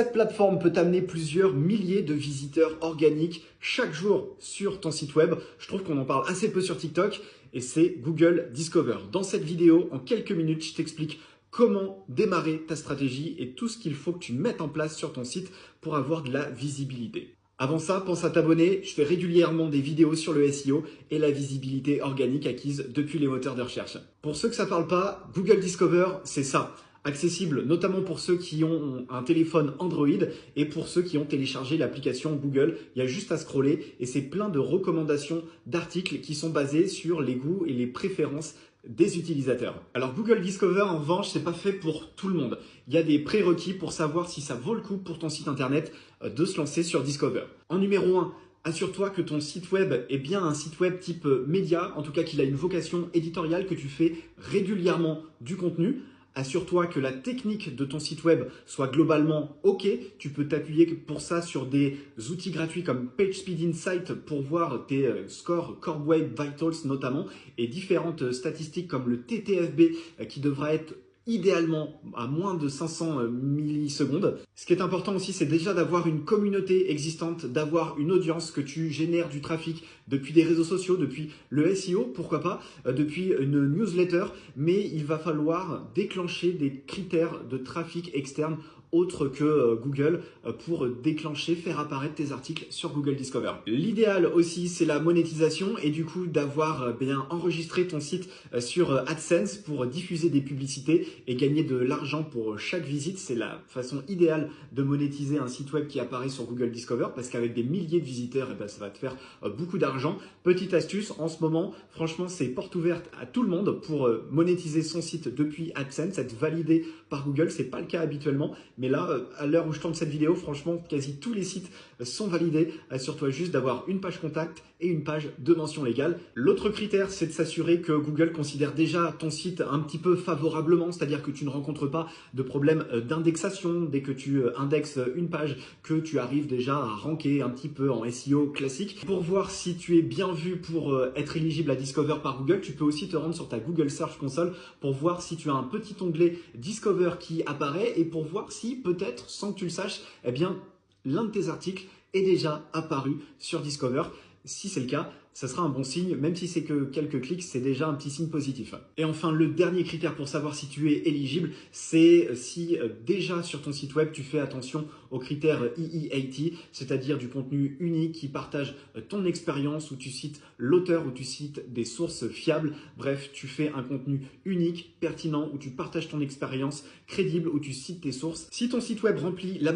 Cette plateforme peut t'amener plusieurs milliers de visiteurs organiques chaque jour sur ton site web. Je trouve qu'on en parle assez peu sur TikTok et c'est Google Discover. Dans cette vidéo, en quelques minutes, je t'explique comment démarrer ta stratégie et tout ce qu'il faut que tu mettes en place sur ton site pour avoir de la visibilité. Avant ça, pense à t'abonner. Je fais régulièrement des vidéos sur le SEO et la visibilité organique acquise depuis les moteurs de recherche. Pour ceux que ça parle pas, Google Discover, c'est ça. Accessible notamment pour ceux qui ont un téléphone Android et pour ceux qui ont téléchargé l'application Google. Il y a juste à scroller et c'est plein de recommandations d'articles qui sont basés sur les goûts et les préférences des utilisateurs. Alors Google Discover en revanche, c'est pas fait pour tout le monde. Il y a des prérequis pour savoir si ça vaut le coup pour ton site internet de se lancer sur Discover. En numéro 1, assure-toi que ton site web est bien un site web type média, en tout cas qu'il a une vocation éditoriale, que tu fais régulièrement du contenu. Assure-toi que la technique de ton site web soit globalement OK. Tu peux t'appuyer pour ça sur des outils gratuits comme PageSpeed Insight pour voir tes scores Core Web Vitals notamment et différentes statistiques comme le TTFB qui devra être idéalement à moins de 500 millisecondes. Ce qui est important aussi, c'est déjà d'avoir une communauté existante, d'avoir une audience, que tu génères du trafic depuis des réseaux sociaux, depuis le SEO, pourquoi pas, depuis une newsletter, mais il va falloir déclencher des critères de trafic externe autre que Google pour déclencher, faire apparaître tes articles sur Google Discover. L'idéal aussi, c'est la monétisation et du coup d'avoir bien enregistré ton site sur AdSense pour diffuser des publicités et gagner de l'argent pour chaque visite. C'est la façon idéale de monétiser un site web qui apparaît sur Google Discover parce qu'avec des milliers de visiteurs, ça va te faire beaucoup d'argent. Petite astuce, en ce moment, franchement, c'est porte ouverte à tout le monde pour monétiser son site depuis AdSense, être validé par Google. C'est pas le cas habituellement. Mais là, à l'heure où je tourne cette vidéo, franchement, quasi tous les sites sont validés. Assure-toi juste d'avoir une page contact et une page de mention légale. L'autre critère, c'est de s'assurer que Google considère déjà ton site un petit peu favorablement, c'est-à-dire que tu ne rencontres pas de problème d'indexation dès que tu indexes une page, que tu arrives déjà à ranker un petit peu en SEO classique. Pour voir si tu es bien vu pour être éligible à Discover par Google, tu peux aussi te rendre sur ta Google Search Console pour voir si tu as un petit onglet Discover qui apparaît et pour voir si peut-être, sans que tu le saches, eh bien, l'un de tes articles est déjà apparu sur Discover. Si c'est le cas, ça sera un bon signe, même si c'est que quelques clics, c'est déjà un petit signe positif. Et enfin, le dernier critère pour savoir si tu es éligible, c'est si déjà sur ton site web, tu fais attention aux critères EE80, c'est-à-dire du contenu unique qui partage ton expérience, où tu cites l'auteur, où tu cites des sources fiables. Bref, tu fais un contenu unique, pertinent, où tu partages ton expérience, crédible, où tu cites tes sources. Si ton site web remplit la